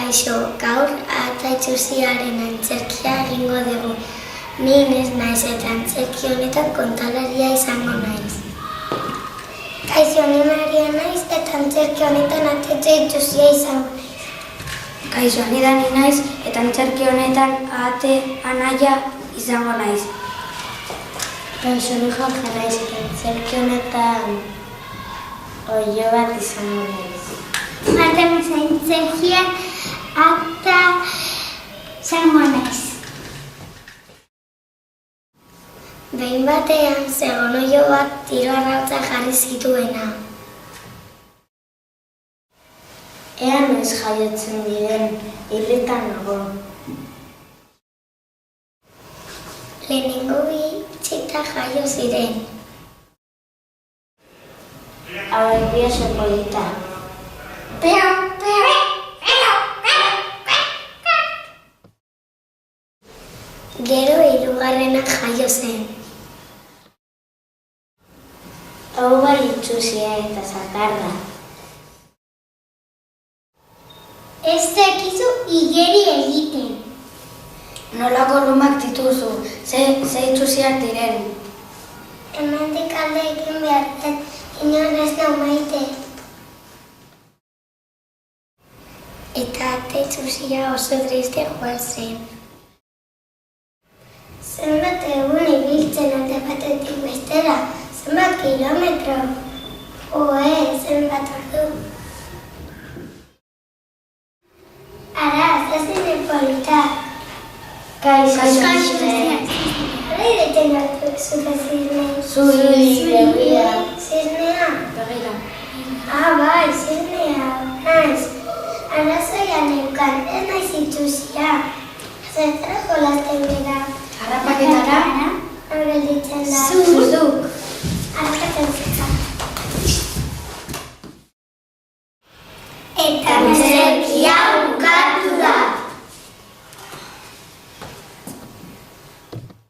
Kaixo, gaur ata itxusiaren antzerkia egingo dugu. Ni Ines naiz eta antzerki honetan kontalaria izango naiz. Kaixo, ni Maria naiz eta antzerki honetan ata itxusia izango naiz. Kaixo, ni Dani naiz eta antzerki honetan ate anaia izango naiz. Kaixo, ni Jorge naiz eta antzerki honetan oilo bat izango naiz. Marta antzerkian ata izango naiz. Behin batean zegoen oilo bat tiro arrautza jarri zituena. Ea noiz jaiotzen diren, hiletan nago. Lehenengo bi txita jaio ziren. Hauek bi oso polita. Gero hirugarrena jaio zen. Hau bai itxusia eta zakarra. Ez dakizu igeri egiten. Nolako lumak dituzu, ze itxusiak diren. Hemendik alde egin behar den, inon ez nau maite. Eta ate itxusia oso triste joan zen. Zenbat egun ibiltzen alde batetik bestera, zenbat kilometro, zenbat ordu. Ara, zazinen polita. Kaixo, Hala ireten hartu zure zirne. Zure Zirnea? Begira. Bai, zirnea. Naiz. Arazoia neukan, ez naiz itxusia. Zertara jolasten gara. Harrapaketara? Hor gelditzen da. Zu